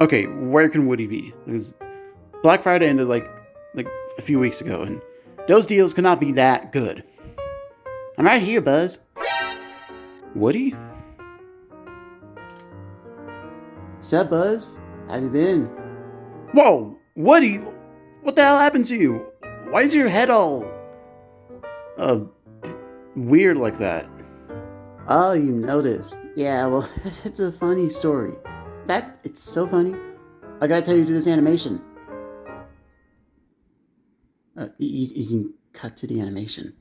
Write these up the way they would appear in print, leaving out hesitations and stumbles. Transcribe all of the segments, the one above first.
Okay, where can Woody be? Because Black Friday ended like a few weeks ago, and those deals could not be that good. I'm right here, Buzz. Woody? Sup, Buzz? How you been? Whoa, Woody! What the hell happened to you? Why is your head all uh weird like that? Oh, you noticed. Yeah, well, it's a funny story. In fact, it's so funny. I gotta tell you to do this animation. You can cut to the animation.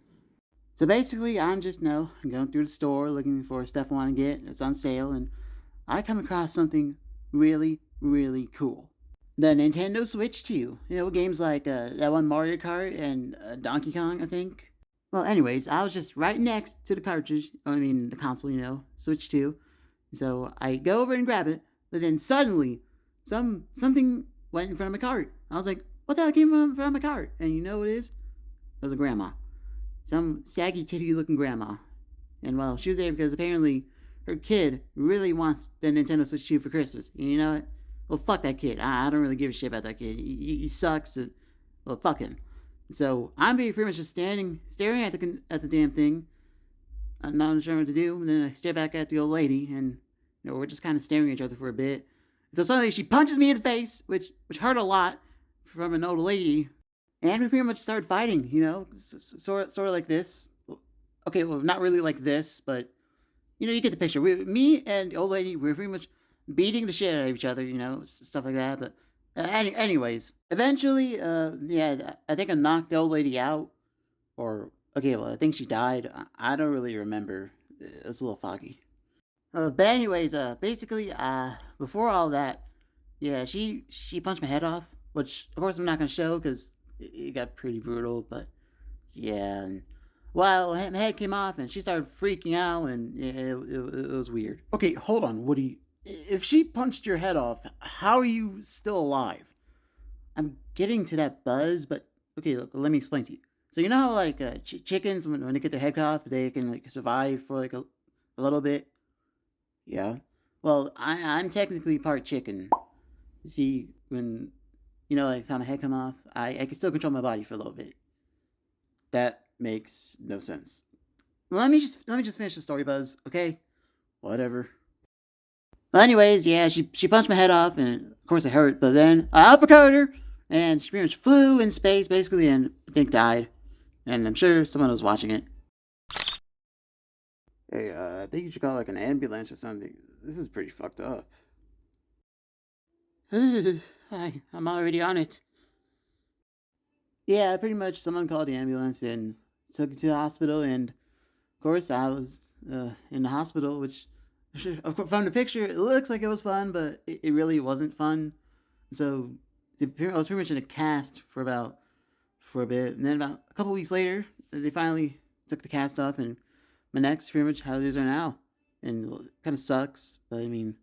So basically, I'm just going through the store looking for stuff I want to get that's on sale, and I come across something really, really cool. The Nintendo Switch 2. Games like that one Mario Kart and Donkey Kong, I think. Well, anyways, I was just right next to the cartridge. I mean, the console, Switch 2. So I go over and grab it, but then suddenly, something went in front of my cart. I was like, what the hell came in front of my cart? And you know what it is? It was a grandma. Some saggy titty looking grandma. And well, she was there because apparently her kid really wants the Nintendo Switch 2 for Christmas. And you know what? Well, fuck that kid. I don't really give a shit about that kid. He sucks. And, well, fuck him. So I'm pretty much just staring at the damn thing. I'm not sure what to do. And then I stare back at the old lady, and we're just kind of staring at each other for a bit. So suddenly she punches me in the face, which hurt a lot from an old lady. And we pretty much started fighting, sort of like this. Okay, well, not really like this, but you get the picture. Me and the old lady, we were pretty much beating the shit out of each other, stuff like that. But anyways, eventually, yeah, I think I knocked the old lady out, or okay, well, I think she died. I don't really remember. It's a little foggy. But anyways, basically, before all that, yeah, she punched my head off, which of course I'm not gonna show because it got pretty brutal. But yeah, and well, my head came off, and she started freaking out, and it was weird. Okay, hold on, Woody. If she punched your head off, how are you still alive? I'm getting to that, Buzz, but okay, look, let me explain to you. So you know how like chickens when they get their head cut off, they can like survive for like a little bit. Yeah. Well, I'm technically part chicken. See, when like time my head come off, I can still control my body for a little bit. That makes no sense. Let me just finish the story, Buzz. Okay. Whatever. Well, anyways, yeah, she punched my head off, and of course it hurt. But then I uppercut her, and she pretty much flew in space, basically, and I think died. And I'm sure someone was watching it. Hey, I think you should call like an ambulance or something. This is pretty fucked up. I'm already on it. Yeah, pretty much someone called the ambulance and took me to the hospital, and of course I was in the hospital, which from the picture it looks like it was fun, but it really wasn't fun. So I was pretty much in a cast for a bit, and then about a couple weeks later, they finally took the cast off, and my neck's pretty much how it is right now, and it kind of sucks. But I mean,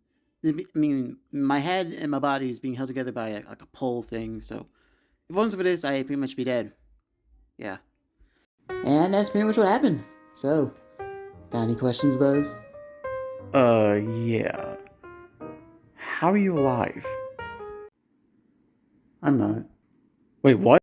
my head and my body is being held together by like a pole thing. So if it wasn't for this, I'd pretty much be dead. Yeah, and that's pretty much what happened. So, got any questions, Buzz? Yeah. How are you alive? I'm not. Wait, what?